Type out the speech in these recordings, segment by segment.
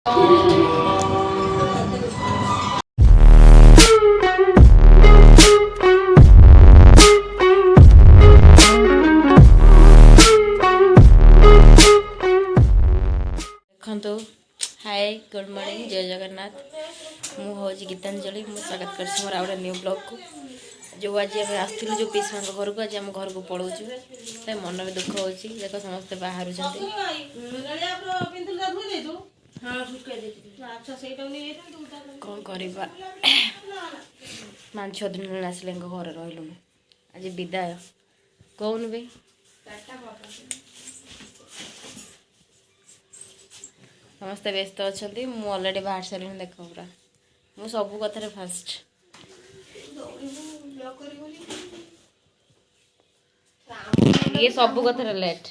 देखो hi good morning जय जगन्नाथ मुझे गीतांजलि मुझे स्वागत कर मोर आउ न्यू ब्लॉग को जो आज आम आसलु जो पीसा घर को आज आम घर को पलाऊँ मन में दुख हो देख समस्ते बाहर कौन करवा 5-6 दिन आसिले घर रही आज विदाय कौन भी समस्ते व्यस्त अच्छा मुझे अलरेडी बाहर सारे देख पूरा मु सब कथार फास्ट ये सब कथार लेट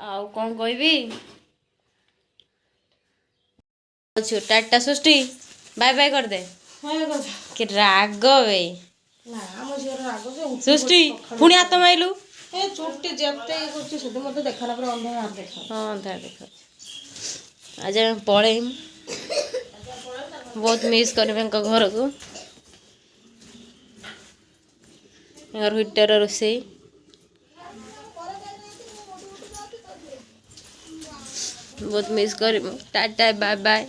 आउ कौन कहबी टाटा सृष्टि बाय बाय कर दे कि राग वे सृष्टि पुणी हाथ माइलु चोटी जबते कुछ सुध मत देखला पर अंधार देखा हां अंधार देखा आज हम पळे बहुत मिस करबे घर को यार हिटर रोसे बहुत मिस कर टाटा बाय बाय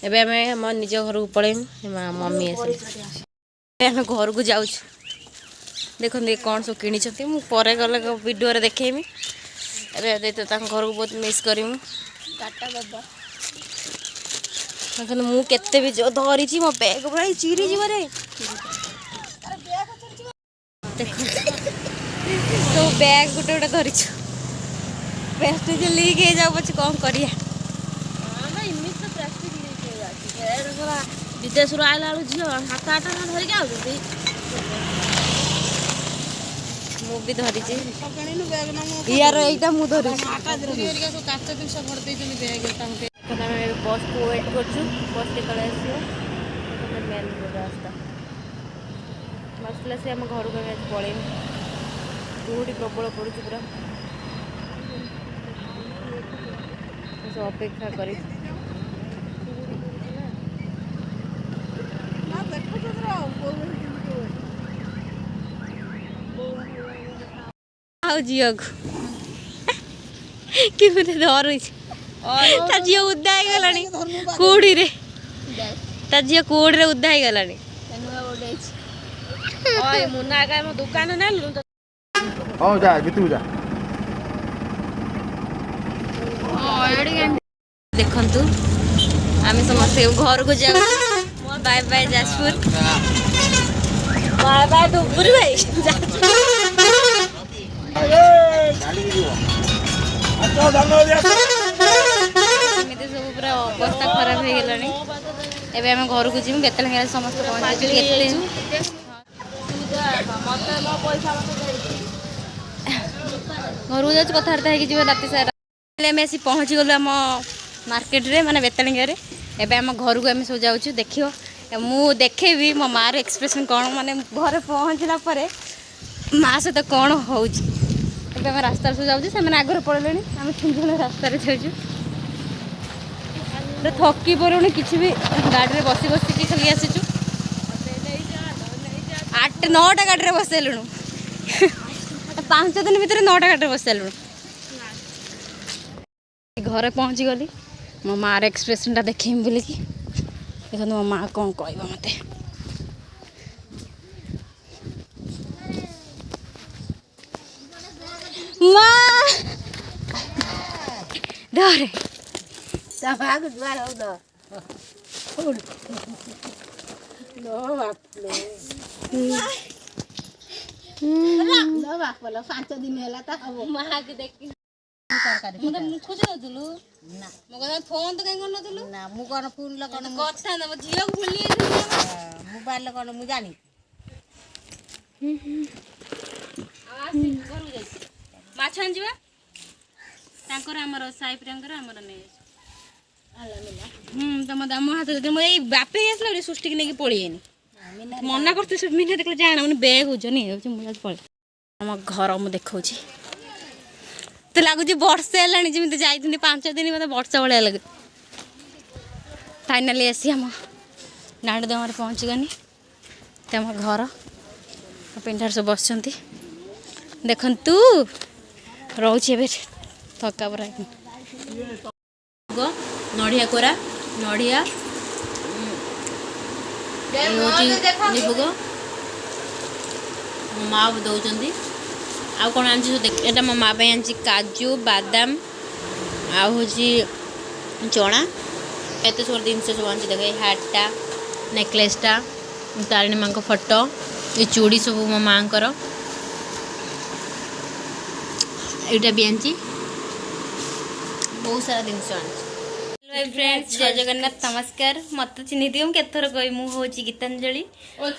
एबे हम निज घर को पळे मम्मी आसे हम घर को जाऊ देखो कौन सब किणी मुझे गले वीडियो देखेमी अरे तो घर को बहुत मिस करी टाटा बाबा मुझे भी जो धरी मो बैग पूरा चिरी जी तो बैग गोटे गोटे धरी प्लास्टिक लीक हो जाओ पचे कौन करिया विदेश आइला झील 7-8 धरिक आ भी धरी यार यहाँ मुझे धरी बस को वेट कर बस के मेन रास्ता आसला से आम घर को पलैन कुहड़ी प्रबल पड़ू पूरा अपेक्षा कर झील को कि धरू झी उदा हो गला कूड़ी झी कूड़ी उदा हो गला मुना दुकान देखु आम समस्त घर को जाऊ bye bye Jajpur bye bye Duburi भाई एमती सब पूरा अवस्था खराब हो गला एवं आम घर को जीव के समस्त घर को जाऊँ कथबार्ता हो राति सारा आम आसी पहुँची गलु आम मार्केट रे माने बेतालिंगा रे एबे आम घर को आम सब जाऊँ देखियो मु देखेबी मो मार एक्सप्रेशन कौन माने घर पहुँचला परे माँ सहित कौन हो रास्ता सब जाऊँ से आगे पड़े आम 3 जन रास्तार जाऊँ थकी पड़ूनी किसी भी गाड़ी में बसी बसिकी खाली आसीचु 8-9टा गाड़ी में बसलुणु 5 दिन भितर 9टा गाड़ी में बसलुणु घरे पहुँची गली मो मार एक्सप्रेशन टा देखेमी बोलिकी देखो मो माँ कौन कह मत डरे सभाग द्वार हो दो लो बापले लो बापले 5 दिन हैला त अब मां के देख तरकारी मु खोज नथुलु ना मो कथा फोन तो कहीं नथुलु ना मु कोन फोन ल कोन कथा न मो झियो को भूली मोबाइल ल कोन मु जानी आसी घर जाई माछ आंजीबा तांकर हमर साई प्रियंकर हमर नै तम दाम हाथ बापे आसला सृष्टि की नहीं पड़ेनि मना करते मीना देख जाना मैंने बेग हो मुझे पड़े आम घर मुझे देखा मत लगुच वर्षे है जमी जाइए 5 दिन मत वर्ष भाया लगे। फाइनाली आसी आम डाँड दमार पहुँची गनी आम घर पिंडार सब बस देखु रोचे थका पूरा नड़िया कोरा नड़िया भोग मो माँ दौरान आउ कौन आटा मो माँ आनी काजू बादाम आहूँ चना एत सब जिन सब आनी देख हार्टा नेकलेसटा तारिणी माँ फोटो ये चूड़ी सब मो माँ यहाँ भी आनी बहुत सारा जिनस आनी। फ्रेंड्स जय जगन्नाथ नमस्कार मत चिन्ह दिव केथर कह मुझे गीतांजलि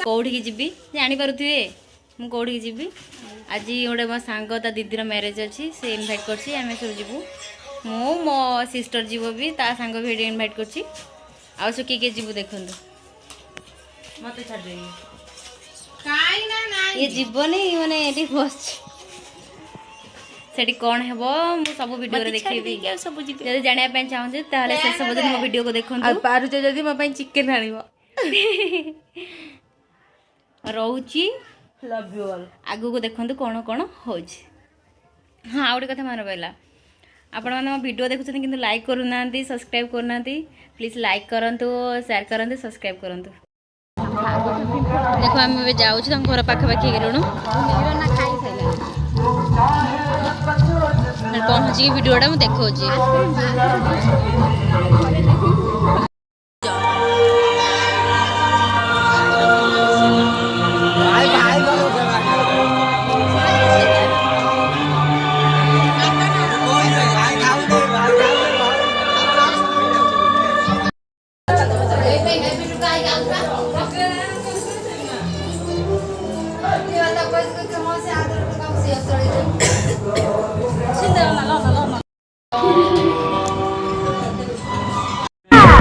कौटी जी जानीपे मुझे कौटी जी आज गोटे मो सांग ता दीदी मैरेज अच्छी से इनभाइट करसी आम सब जीवु मु मो सिस्टर जीव भी ता सांग भी इनभाइट करसी आउ सब किए जीवु देखु मत छाड़ ये जीवनी माने ये बस सेठी कौन है सब वीडियो देखी सब जब जानापी चाहूँ से सब दिन मो वीडियो को देखो पारुच जदि मो चिकेन रोची आगू को देखो कौन कौन हो हाँ आ गए कथा मन पड़ा आपण मैंने मो वीडियो देखुं कि लाइक करूना सब्सक्राइब करना प्लीज लाइक करूँ शेयर करूँ सब्सक्राइब करूँ। देखो आम जाऊँ घर पाखापाखि गलुणु पहुँची वीडियोटा मुझे देखा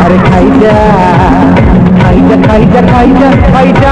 अरे खाई जा खाई जा खाई जा खाई जा खाई जा